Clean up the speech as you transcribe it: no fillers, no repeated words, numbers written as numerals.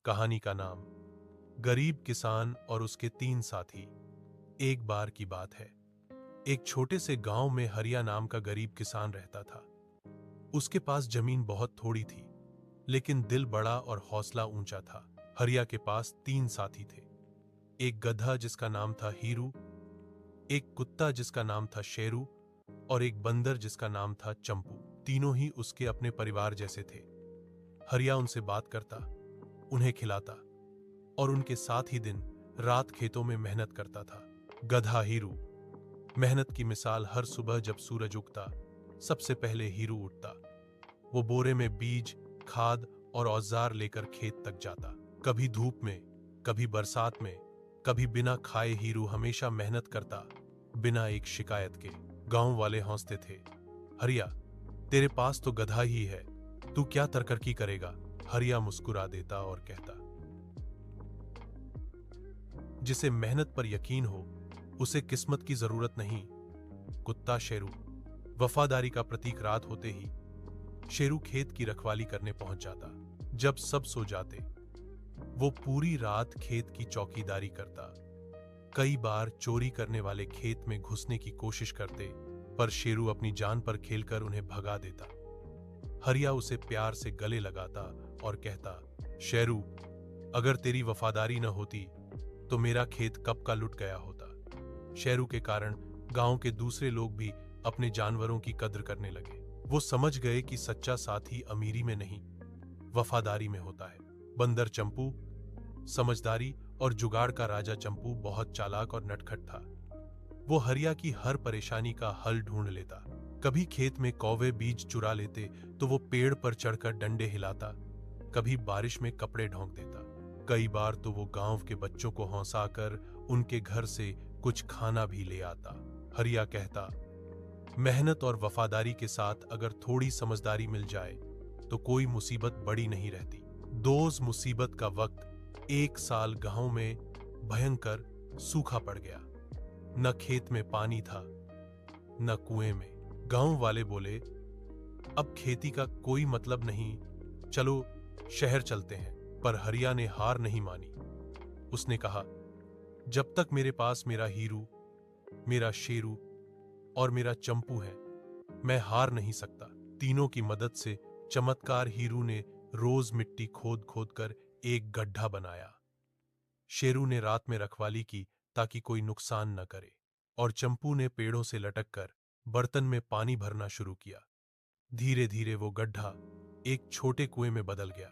कहानी का नाम गरीब किसान और उसके 3 साथी। एक बार की बात है, एक छोटे से गांव में हरिया नाम का गरीब किसान रहता था। उसके पास जमीन बहुत थोड़ी थी, लेकिन दिल बड़ा और हौसला ऊंचा था। हरिया के पास 3 साथी थे। एक गधा जिसका नाम था हीरू, एक कुत्ता जिसका नाम था शेरू और एक बंदर जिसका नाम था चंपू। तीनों ही उसके अपने परिवार जैसे थे। हरिया उनसे बात करता, उन्हें खिलाता और उनके साथ ही दिन रात खेतों में मेहनत करता था। गधा हीरू मेहनत की मिसाल। हर सुबह जब सूरज उगता, सबसे पहले हीरू उठता। वो बोरे में बीज, खाद और औजार लेकर खेत तक जाता। कभी धूप में, कभी बरसात में, कभी बिना खाए हीरू हमेशा मेहनत करता, बिना एक शिकायत के। गांव वाले हंसते थे। हरिया, तेरे पास तो गधा ही है, तू क्या तरक्की करेगा? हरिया मुस्कुरा देता और कहता, जिसे मेहनत पर यकीन हो उसे किस्मत की जरूरत नहीं। कुत्ता शेरू वफादारी का प्रतीक। रात होते ही शेरू खेत की रखवाली करने पहुंच जाता। जब सब सो जाते, वो पूरी रात खेत की चौकीदारी करता। कई बार चोरी करने वाले खेत में घुसने की कोशिश करते, पर शेरू अपनी जान पर खेलकर उन्हें भगा देता। हरिया उसे प्यार से गले लगाता और कहता, शेरू, अगर तेरी वफादारी न होती तो मेरा खेत कब का लुट गया होता। शेरू के कारण गांव के दूसरे लोग भी अपने जानवरों की कद्र करने लगे। वो समझ गए कि सच्चा साथी अमीरी में नहीं, वफादारी में होता है। बंदर चंपू समझदारी और जुगाड़ का राजा। चंपू बहुत चालाक और नटखट था। वो हरिया की हर परेशानी का हल ढूंढ लेता। कभी खेत में कौवे बीज चुरा लेते तो वो पेड़ पर चढ़कर डंडे हिलाता। कभी बारिश में कपड़े ढोंक देता। कई बार तो वो गांव के बच्चों को हंसाकर उनके घर से कुछ खाना भी ले आता। हरिया कहता, मेहनत और वफादारी के साथ अगर थोड़ी समझदारी मिल जाए तो कोई मुसीबत बड़ी नहीं रहती। दोज मुसीबत का वक्त। एक साल गांव में भयंकर सूखा पड़ गया। न खेत में पानी था, न कुएं में। गांव वाले बोले, अब खेती का कोई मतलब नहीं, चलो शहर चलते हैं। पर हरिया ने हार नहीं मानी। उसने कहा, जब तक मेरे पास मेरा हीरू, मेरा शेरू और मेरा चंपू है, मैं हार नहीं सकता। तीनों की मदद से चमत्कार हीरू ने रोज मिट्टी खोद खोद कर एक गड्ढा बनाया। शेरू ने रात में रखवाली की ताकि कोई नुकसान न करे, और चंपू ने पेड़ों से लटक कर बर्तन में पानी भरना शुरू किया। धीरे धीरे वो गड्ढा एक छोटे कुएं में बदल गया।